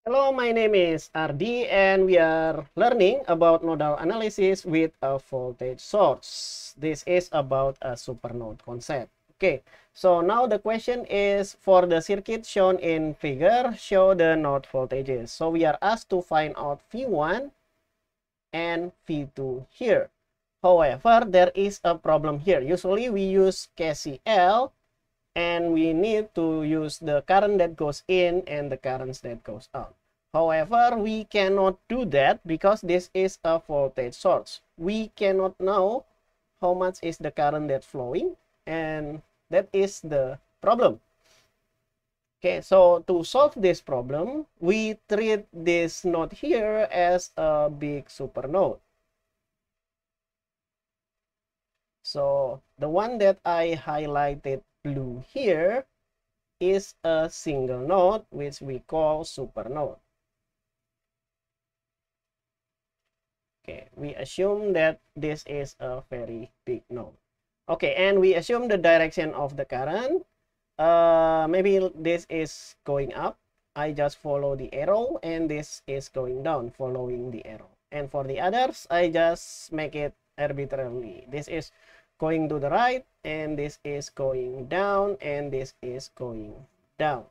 Hello, my name is Ardi and we are learning about nodal analysis with a voltage source. This is about a supernode concept. Okay, so now the question is for the circuit shown in figure, show the node voltages. So we are asked to find out V1 and V2 here. However, there is a problem here. Usually we use KCL and we need to use the current that goes in and the currents that goes out. However, we cannot do that because this is a voltage source. We cannot know how much is the current that's flowing, and that is the problem. Okay, so to solve this problem, we treat this node here as a big supernode. So the one that I highlighted blue here is a single node, which we call supernode. Okay, we assume that this is a very big node. Okay, and we assume the direction of the current. Maybe this is going up. I just follow the arrow, and this is going down, following the arrow. And for the others, I just make it arbitrarily. This is going to the right, and this is going down, and this is going down.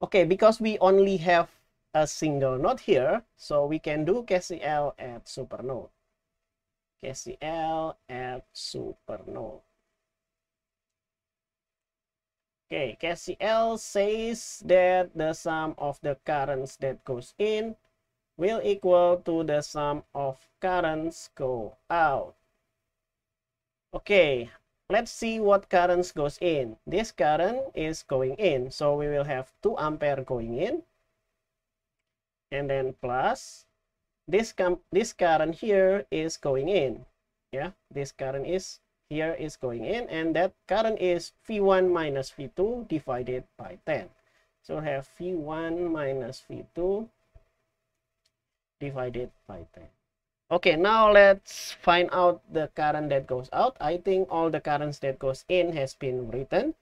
Okay, because we only have a single node here, so we can do KCL at supernode. KCL at supernode. Okay, KCL says that the sum of the currents that goes in will equal to the sum of currents go out. Okay, let's see what currents goes in. This current is going in, so we will have 2 ampere going in, and then plus this current here is going in. Yeah, this current is here is going in, and that current is V1 minus V2 divided by 10. So we have V1 minus V2 divided by 10. Okay, now let's find out the current that goes out. I think all the currents that goes in has been written.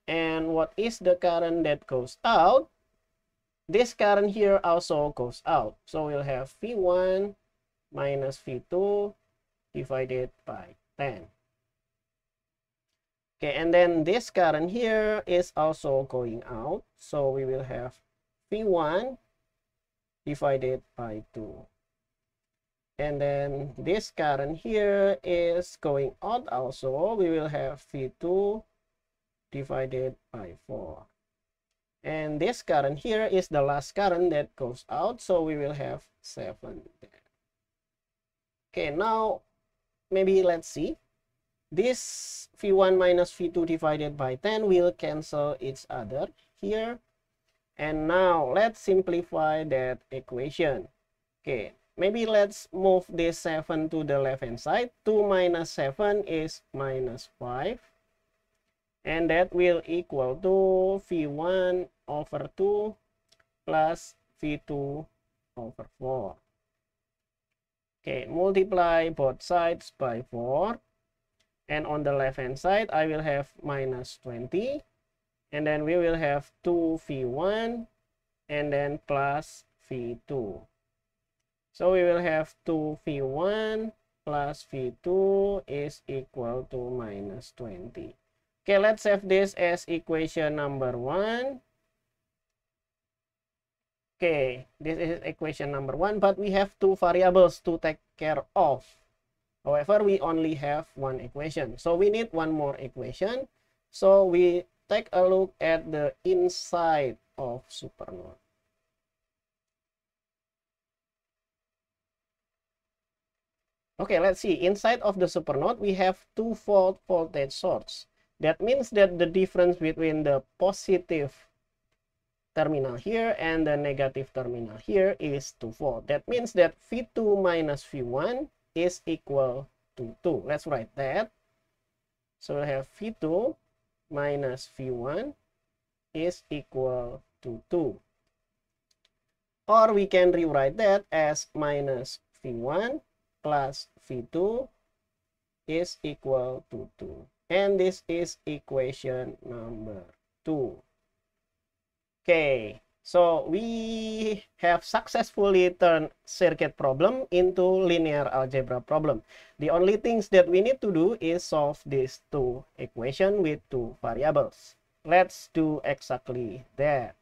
And what is the current that goes out? This current here also goes out. So we'll have V1 minus V2 divided by 10. Okay, and then this current here is also going out. So we will have V1 divided by 2. And then this current here is going out also. We will have V2 divided by 4. And this current here is the last current that goes out. So we will have 7 there. Okay, now maybe let's see. This V1 minus V2 divided by 10 will cancel each other here. And now let's simplify that equation. Okay, maybe let's move this 7 to the left hand side. 2 minus 7 is minus 5. And that will equal to V1 over 2 plus V2 over 4. Okay, multiply both sides by 4. And on the left hand side, I will have minus 20. And then we will have 2V1 and then plus V2. So we will have 2V1 plus V2 is equal to minus 20. Okay, let's have this as equation number 1. Okay, this is equation number 1, but we have 2 variables to take care of. However, we only have 1 equation. So we need 1 more equation. So we take a look at the inside of supernode. Okay, let's see. Inside of the supernode, we have 2-volt voltage source. That means that the difference between the positive terminal here and the negative terminal here is 2 volt. That means that V2 minus V1 is equal to 2. Let's write that. So we have V2 minus V1 is equal to 2. Or we can rewrite that as minus V1 plus V2 is equal to 2. And this is equation number 2. Okay, So we have successfully turned circuit problem into linear algebra problem. The only things that we need to do is solve these two equations with two variables. Let's do exactly that.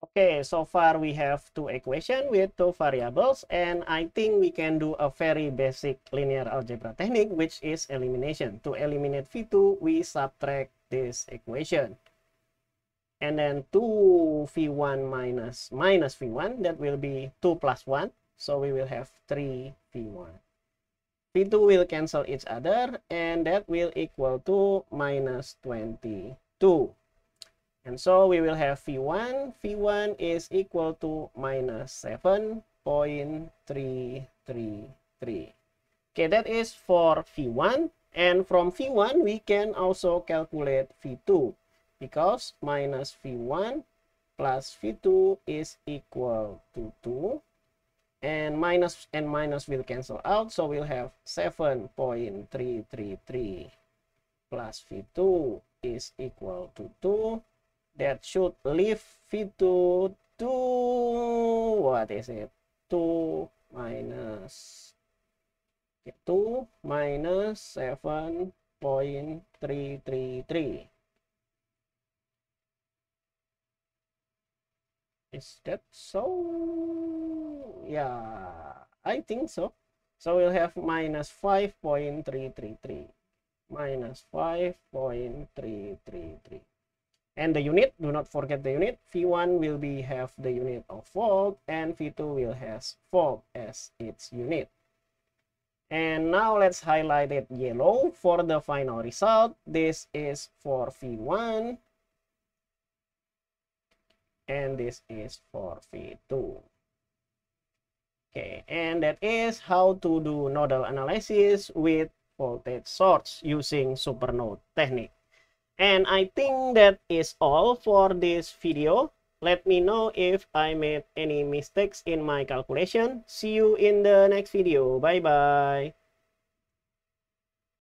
Okay, so far we have two equations with two variables, and I think we can do a very basic linear algebra technique, which is elimination. To eliminate V2, we subtract this equation. And then 2v1 minus v1, that will be 2 plus 1. So we will have 3v1. V2 will cancel each other, and that will equal to minus 22. And so we will have V1. V1 is equal to minus 7.333. Okay, that is for V1. And from V1, we can also calculate V2. Because minus V1 plus V2 is equal to 2. And minus will cancel out. So we'll have 7.333 plus V2 is equal to 2. That should leave V2 to, what is it? 2 minus 7.333. Is that so? Yeah, I think so. So we'll have minus 5.333. Minus 5.333. And the unit, do not forget the unit. V1 will have the unit of volt, and V2 will have volt as its unit. And now let's highlight it yellow for the final result. This is for V1. And this is for V2. Okay, and that is how to do nodal analysis with voltage source using supernode technique. And I think that is all for this video. Let me know if I made any mistakes in my calculation. See you in the next video. Bye bye.